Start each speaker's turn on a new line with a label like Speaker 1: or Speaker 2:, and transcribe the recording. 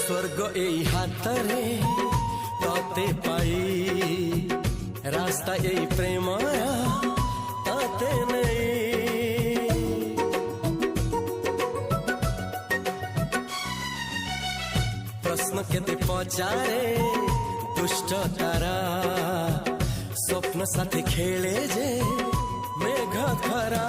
Speaker 1: स्वर्ग এই হাতরে তাতে পাই রাস্তা এই প্রেম তাতে নেই प्रश्न केते पचारे दुष्ट तारा स्वप्न साथी खेले जे मेघ खरा